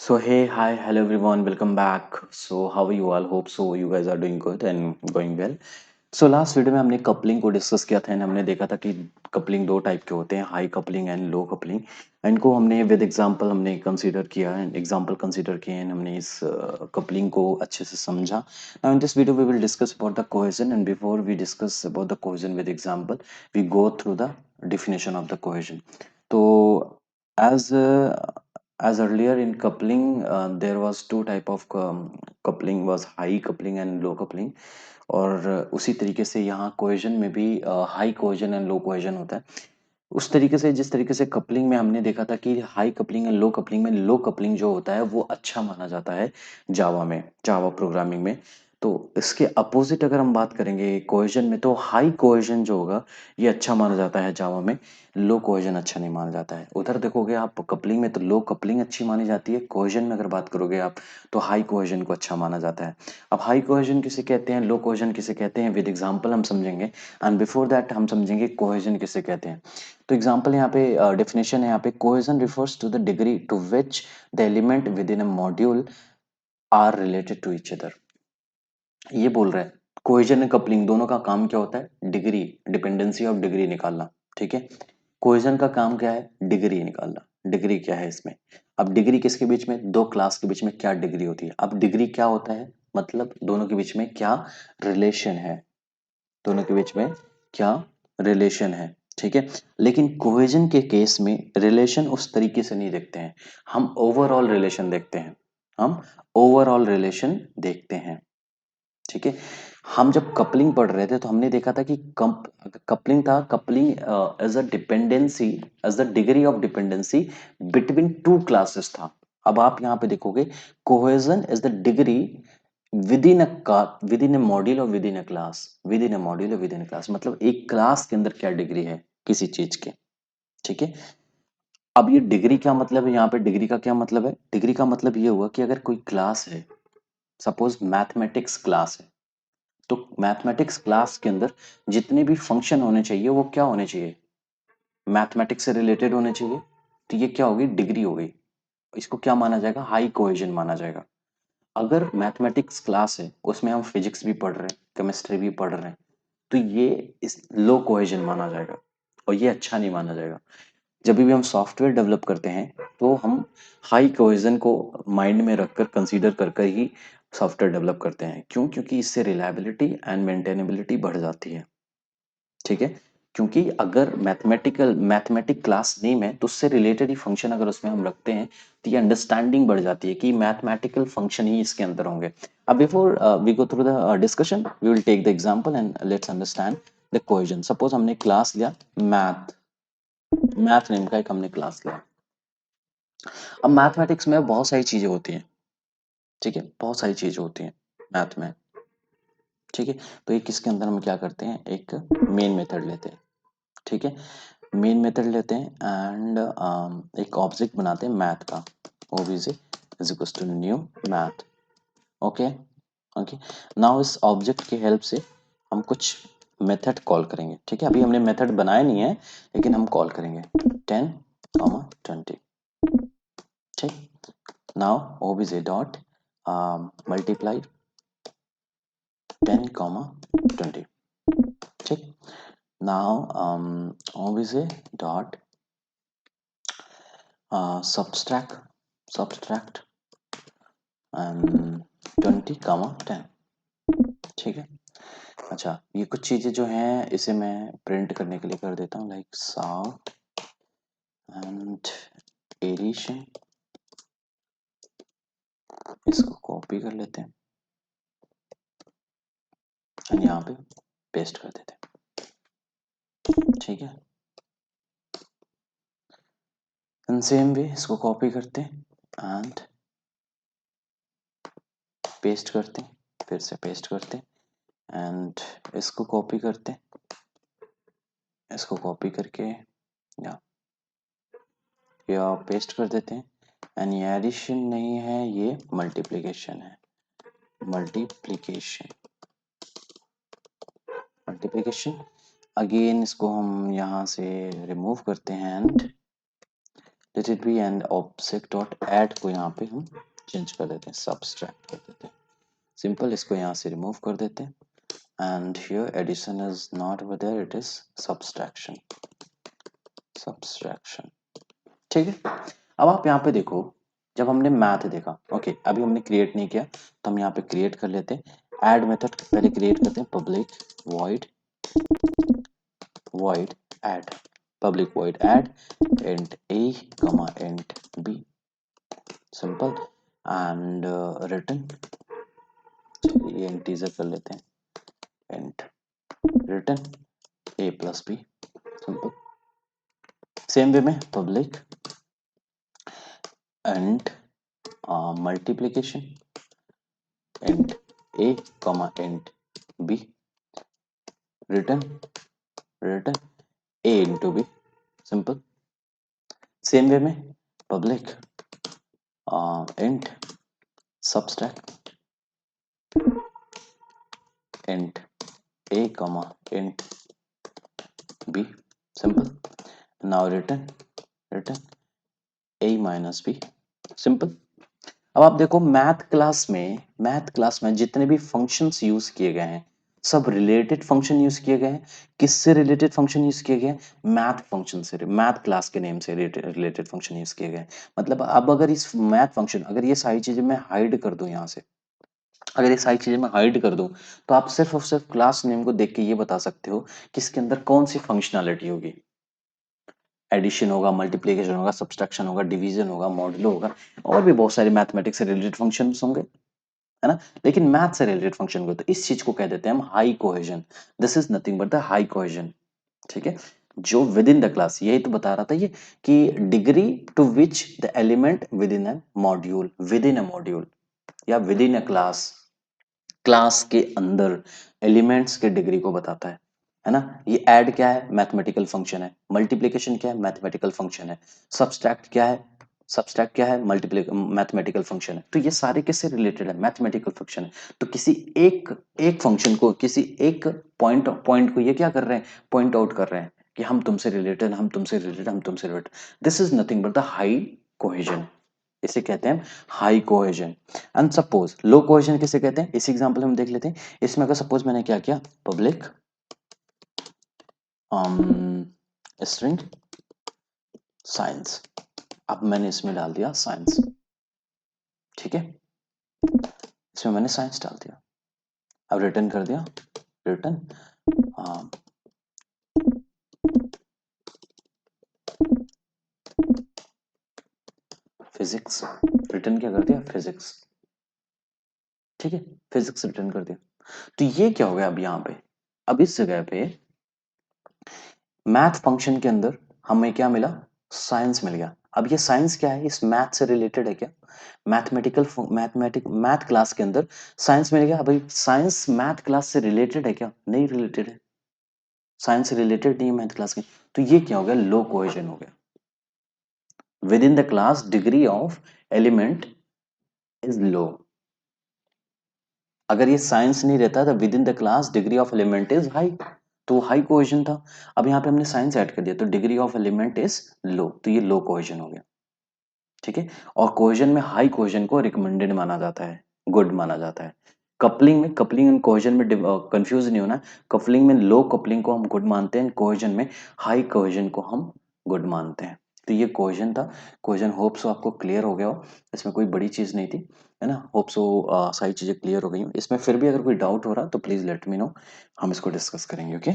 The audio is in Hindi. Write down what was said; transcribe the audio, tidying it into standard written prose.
So hey, hi, hello everyone, welcome back. So how are you all? Hope so you guys are doing good and going well. So last video में हमने कपलिंग को डिस्कस किया था एंड हमने देखा था कि कपलिंग दो टाइप के होते हैं, high coupling and low coupling. इनको हमने विद एग्जांपल हमने कंसीडर किया एंड एग्जांपल कंसीडर किए एंड हमने इस कपलिंग को अच्छे से समझा। Now in this video we will discuss about the cohesion and before we discuss about the cohesion with example we go through the definition of the cohesion. तो as as earlier in coupling there was two type of coupling was high coupling and low coupling और उसी तरीके से यहाँ कोहेजन में भी high cohesion and low cohesion होता है। उस तरीके से जिस तरीके से कपलिंग में हमने देखा था कि high coupling and low coupling में लो कपलिंग जो होता है वो अच्छा माना जाता है जावा में, जावा प्रोग्रामिंग में। तो इसके अपोजिट अगर हम बात करेंगे कोहेजन में, तो हाई कोहेजन जो होगा ये अच्छा माना जाता है जावा में, लो कोहेजन अच्छा नहीं माना जाता है। उधर देखोगे आप कपलिंग में तो लो कपलिंग अच्छी मानी जाती है, कोहेजन में अगर बात करोगे आप तो हाई कोहेजन को अच्छा माना जाता है। अब हाई कोहेजन किसे कहते हैं, लो कोहेजन किसे कहते हैं, विद एग्जांपल हम समझेंगे एंड बिफोर दैट हम समझेंगे कोहेजन किसे कहते हैं। तो एग्जांपल यहाँ पे डेफिनेशन है, यहाँ पे cohesion refers to the degree to which the element within a module are related to each other. ये बोल रहा है कोहेजन एंड कपलिंग दोनों का काम क्या होता है, डिग्री, डिपेंडेंसी ऑफ डिग्री निकालना। ठीक है, कोहेजन का काम क्या है, डिग्री निकालना। डिग्री क्या है इसमें, अब डिग्री किसके बीच में, दो क्लास के बीच में क्या डिग्री होती है। अब डिग्री क्या होता है, मतलब दोनों के बीच में क्या रिलेशन है, दोनों के बीच में क्या रिलेशन है। ठीक है, लेकिन कोहेजन के केस में रिलेशन उस तरीके से नहीं देखते हैं, हम ओवरऑल रिलेशन देखते हैं, हम ओवरऑल रिलेशन देखते हैं। ठीक है, हम जब कपलिंग पढ़ रहे थे तो हमने देखा था कि कपलिंग था, coupling as a dependency, as the degree of dependency between two classes था। अब आप यहाँ पे देखोगे cohesion is the degree within a within a module और within a class, within a module और विद इन अ क्लास, मतलब एक क्लास के अंदर क्या डिग्री है किसी चीज के। ठीक है, अब ये डिग्री क्या मतलब है, यहाँ पे डिग्री का क्या मतलब है, डिग्री का मतलब ये हुआ कि अगर कोई क्लास है, सपोज मैथमेटिक्स क्लास है, तो मैथमेटिक्स क्लास के अंदर जितने भी फंक्शन होने चाहिए वो क्या होने चाहिए, मैथमेटिक्स से रिलेटेड होने चाहिए। तो ये क्या होगी, डिग्री हो गई। इसको क्या माना जाएगा, हाई कोहेजन माना जाएगा। अगर मैथमेटिक्स क्लास है उसमें हम फिजिक्स भी पढ़ रहे हैं, केमिस्ट्री भी पढ़ रहे हैं, तो ये इस लो कोहेजन माना जाएगा और ये अच्छा नहीं माना जाएगा। जब भी हम सॉफ्टवेयर डेवलप करते हैं तो हम हाई कोहेजन को माइंड में रखकर कंसीडर कर कर ही सॉफ्टवेयर डेवलप करते हैं। क्यों, क्योंकि इससे रिलायबिलिटी एंड मेंटेनेबिलिटी बढ़ जाती है। ठीक है, क्योंकि अगर मैथमेटिक क्लास नेम है तो उससे रिलेटेड ही फंक्शन अगर उसमें हम रखते हैं तो ये अंडरस्टैंडिंग बढ़ जाती है कि मैथमेटिकल फंक्शन ही इसके अंदर होंगे। अब before we go through the discussion we will take the example and let's understand the cohesion. Suppose हमने क्लास लिया मैथ, मैथ नेम का एक हमने क्लास लिया। अब मैथमेटिक्स में बहुत सारी चीजें होती हैं। ठीक है, बहुत सारी चीजें होती हैं मैथ में। ठीक है, तो एक इसके अंदर हम क्या करते हैं, एक मेन मेथड लेते हैं। ठीक है, मेन मेथड लेते हैं एंड एक ऑब्जेक्ट बनाते हैं मैथ का, OBJ is equal to new math. Okay, okay, now इस ऑब्जेक्ट की हेल्प से हम कुछ मेथड कॉल करेंगे। ठीक है, अभी हमने मेथड बनाया नहीं है लेकिन हम कॉल करेंगे 10, 20। ठीक, नाउ ओबीजे डॉट मल्टीप्लाई 10, 20। ठीक, नाउ obj dot subtract 20, 10। ठीक है, अच्छा ये कुछ चीजें जो हैं इसे मैं प्रिंट करने के लिए कर देता हूँ, लाइक साउट एंड एडिशन। इसको कॉपी कर लेते हैं और यहाँ पे पेस्ट कर देते हैं। ठीक है, इन सेम वे इसको कॉपी करते हैं एंड पेस्ट करते हैं, फिर से पेस्ट करते हैं एंड इसको कॉपी करते हैं, इसको कॉपी करके या पेस्ट कर देते हैं एंड ये एडिशन नहीं है, ये मल्टीप्लिकेशन है, मल्टीप्लिकेशन, मल्टीप्लिकेशन। अगेन इसको हम यहाँ से रिमूव करते हैं and let it be and object dot add को यहाँ पे हम चेंज कर देते हैं, सब्सट्रैक्ट कर देते हैं। सिंपल, इसको यहाँ से रिमूव कर देते हैं and here addition is not over there, it is subtraction, subtraction. ठीक है, अब आप यहाँ पे देखो, जब हमने मैथ देखा, ओके अभी हमने क्रिएट नहीं किया तो हम यहाँ पे क्रिएट कर लेते हैं। ऐड मेथड पहले क्रिएट करते हैं, public void void add, public void add int a comma int b, simple and return, ये इंटीजर कर लेते हैं, int return a plus b, simple. Same way में public int multiplication int a comma int b, return a into b, simple. Same way में public int subtract int a comma int b, simple। now return a minus b, simple। अब आप देखो मैथ क्लास में जितने भी फंक्शंस यूज किए गए हैं सब रिलेटेड फंक्शन यूज किए गए हैं। किससे रिलेटेड फंक्शन यूज किए गए हैं? मैथ फंक्शन से, मैथ क्लास के नेम से रिलेटेड फंक्शन यूज किए गए हैं। मतलब अब अगर इस मैथ फंक्शन, अगर ये सारी चीजें मैं हाइड कर दूं यहाँ से, अगर ये सारी चीजें मैं हाइड कर दूं, तो आप सिर्फ और सिर्फ क्लास नेम को देख के ये बता सकते हो कि इसके अंदर कौन सी फंक्शनैलिटी होगी। एडिशन होगा, मल्टीप्लिकेशन होगा, सब्सट्रैक्शन होगा, डिवीजन होगा, मॉड्यूलो होगा, और भी बहुत सारे मैथमेटिक्स से रिलेटेड फंक्शंस होंगे, है ना। लेकिन मैथ से रिलेटेड फंक्शन को, तो इस चीज को कह देते हैं हम high cohesion. This is nothing but the high cohesion. ठीक है, जो विद इन द क्लास, यही तो बता रहा था ये कि degree to which the element within a module, within a module या within a class, class के अंदर एलिमेंट्स के डिग्री को बताता है ना। ये ऐड क्या है? मैथमेटिकल फंक्शन है। मल्टीप्लिकेशन क्या है? मैथमेटिकल फंक्शन है। सब्सट्रैक्ट क्या है? सब्सट्रैक्ट क्या है? मल्टीप्लिक मैथमेटिकल फंक्शन है। तो ये सारे किससे रिलेटेड है? मैथमेटिकल फंक्शन है। तो किसी एक एक फंक्शन को, किसी एक पॉइंट को ये क्या कर रहे हैं? पॉइंट आउट कर रहे हैं कि हम तुमसे रिलेटेड, हम तुमसे रिलेटेड, हम तुमसे related. This is nothing but the high cohesion, इसे कहते हैं high cohesion. And suppose low cohesion किसे कहते हैं? इस एग्जांपल में हम देख लेते हैं। इसमें अगर सपोज मैंने क्या किया, पब्लिक स्ट्रिंग साइंस, अब मैंने इसमें डाल दिया साइंस। ठीक है, इसमें मैंने साइंस डाल दिया, अब रिटर्न कर दिया, रिटर्न फिजिक्स, रिटर्न क्या कर दिया? फिजिक्स। ठीक है, फिजिक्स रिटर्न कर दिया। तो ये क्या हो गया अब यहाँ पे, अब इस जगह पे मैथ फंक्शन के अंदर हमें क्या मिला? साइंस मिल गया। अब ये साइंस क्या है? इस मैथ से रिलेटेड है क्या? मैथ क्लास के अंदर साइंस मिल गया। भाई साइंस मैथ क्लास से रिलेटेड है क्या? नहीं रिलेटेड है, साइंस से रिलेटेड नहीं है मैथ क्लास के। तो ये क्या हो गया? लो कोहेजन हो गया। With in the class degree of element is low. अगर ये साइंस नहीं रहता तो with in the class degree of element is high, तो हाई कोहेजन था। अब यहाँ पे हमने साइंस ऐड कर दिया तो degree of element is low, तो ये लो कोहेजन हो गया। ठीक है, और कोहेजन में हाई कोहेजन को रिकमेंडेड माना जाता है, गुड माना जाता है। कपलिंग एंड कोहेजन में कंफ्यूज नहीं होना। कपलिंग में लो कपलिंग को हम गुड मानते हैं, कोहेजन में हाई कोहेजन को हम गुड मानते हैं। तो ये कोहेजन था। कोहेजन होप सो आपको क्लियर हो गया हो, इसमें कोई बड़ी चीज नहीं थी, है ना। होप सो सारी चीजें क्लियर हो गई हो। इसमें फिर भी अगर कोई डाउट हो रहा तो प्लीज लेट मी नो, हम इसको डिस्कस करेंगे। ओके।